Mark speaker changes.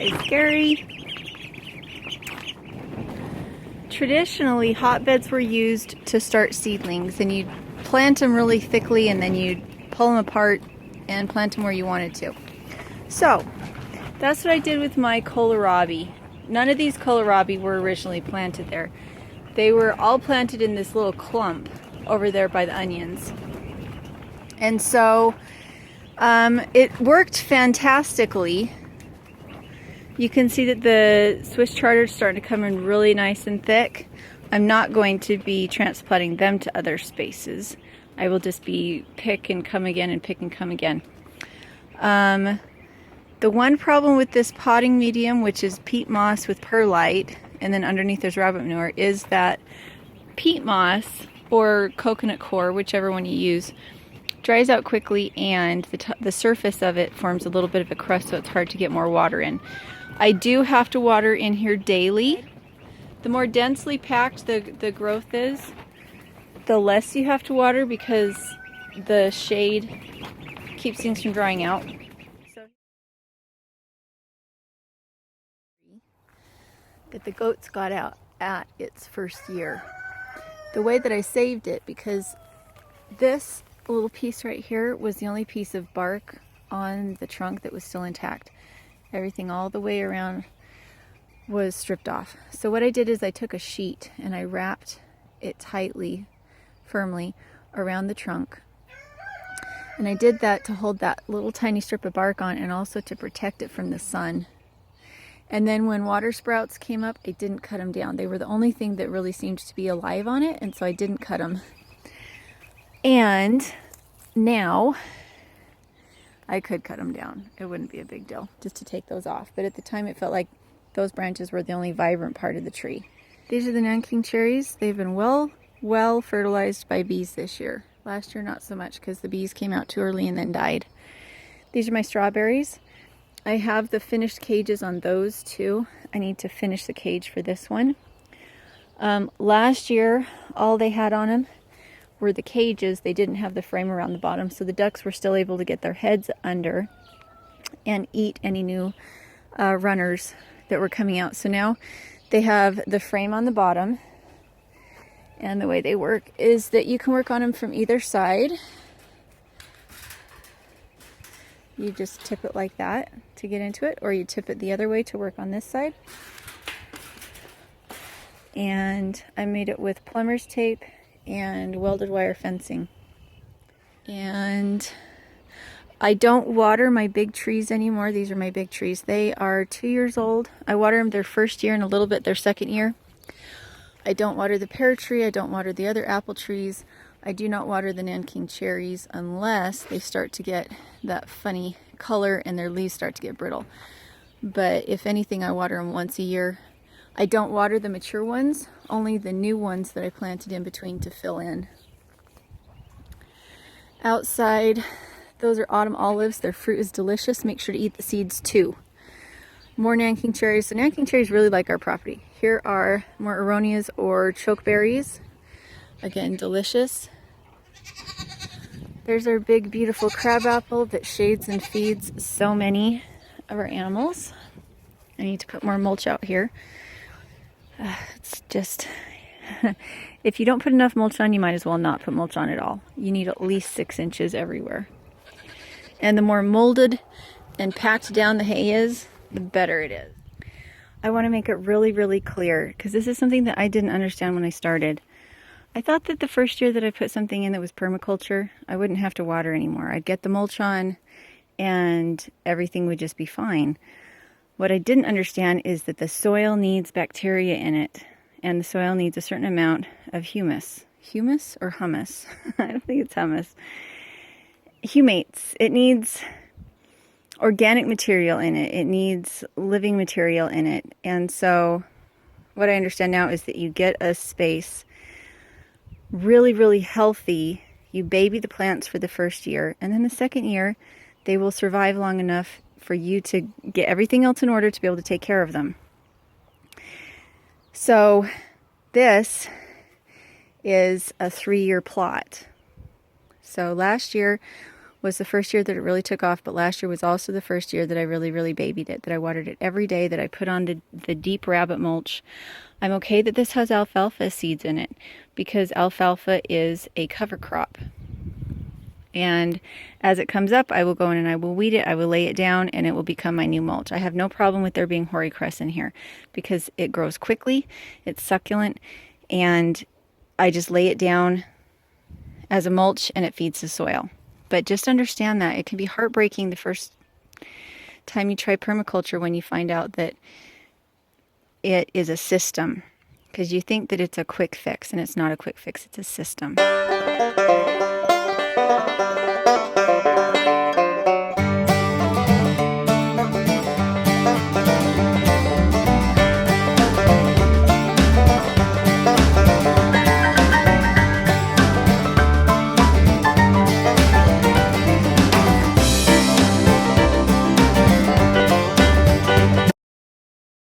Speaker 1: Hi, Gary. Traditionally, hotbeds were used to start seedlings, and you'd plant them really thickly and then you'd pull them apart and plant them where you wanted to. So, that's what I did with my kohlrabi. None of these kohlrabi were originally planted there. They were all planted in this little clump over there by the onions. And so, it worked fantastically. You can see that the Swiss Charter is starting to come in really nice and thick. I'm not going to be transplanting them to other spaces. I will just be pick and come again and pick and come again. The one problem with this potting medium, which is peat moss with perlite, and then underneath there's rabbit manure, is that peat moss or coconut coir, whichever one you use, dries out quickly, and the surface of it forms a little bit of a crust, so it's hard to get more water in. I do have to water in here daily. The more densely packed the growth is, the less you have to water because the shade keeps things from drying out. So, that the goats got out at its first year. The way that I saved it, because this little piece right here was the only piece of bark on the trunk that was still intact. Everything all the way around was stripped off. So what I did is I took a sheet and I wrapped it tightly, firmly around the trunk. And I did that to hold that little tiny strip of bark on, and also to protect it from the sun. And then when water sprouts came up, I didn't cut them down. They were the only thing that really seemed to be alive on it, and so I didn't cut them. And now I could cut them down. It wouldn't be a big deal just to take those off. But at the time it felt like those branches were the only vibrant part of the tree. These are the Nanking cherries. They've been well fertilized by bees this year. Last year not so much because the bees came out too early and then died. These are my strawberries. I have the finished cages on those too. I need to finish the cage for this one. Last year all they had on them were the cages. They didn't have the frame around the bottom, so the ducks were still able to get their heads under and eat any new runners that were coming out. So now they have the frame on the bottom, and the way they work is that you can work on them from either side. You just tip it like that to get into it, or you tip it the other way to work on this side. And I made it with plumber's tape and welded wire fencing. And I don't water my big trees anymore. These are my big trees. They are 2 years old. I water them their first year and a little bit their second year. I don't water the pear tree. I don't water the other apple trees. I do not water the Nanking cherries unless they start to get that funny color and their leaves start to get brittle. But if anything, I water them once a year. I don't water the mature ones, only the new ones that I planted in between to fill in. Outside, those are autumn olives. Their fruit is delicious. Make sure to eat the seeds too. More Nanking cherries. So Nanking cherries really like our property. Here are more aronias or chokeberries. Again, delicious. There's our big, beautiful crabapple that shades and feeds so many of our animals. I need to put more mulch out here. It's just, if you don't put enough mulch on, you might as well not put mulch on at all. You need at least 6 inches everywhere. And the more molded and packed down the hay is, the better it is. I want to make it really, really clear, because this is something that I didn't understand when I started. I thought that the first year that I put something in that was permaculture, I wouldn't have to water anymore. I'd get the mulch on and everything would just be fine. What I didn't understand is that the soil needs bacteria in it, and the soil needs a certain amount of humus. Humus or hummus? I don't think it's hummus. Humates. It needs organic material in it. It needs living material in it. And so what I understand now is that you get a space really, really healthy. You baby the plants for the first year, and then the second year they will survive long enough for you to get everything else in order to be able to take care of them. So this is a 3-year plot. So last year was the first year that it really took off, but last year was also the first year that I really, really babied it, that I watered it every day, that I put on the deep rabbit mulch. I'm okay that this has alfalfa seeds in it because alfalfa is a cover crop. And as it comes up, I will go in and I will weed it, I will lay it down, and it will become my new mulch. I have no problem with there being hoary cress in here because it grows quickly, it's succulent, and I just lay it down as a mulch and it feeds the soil. But just understand that it can be heartbreaking the first time you try permaculture when you find out that it is a system, because you think that it's a quick fix, and it's not a quick fix, it's a system.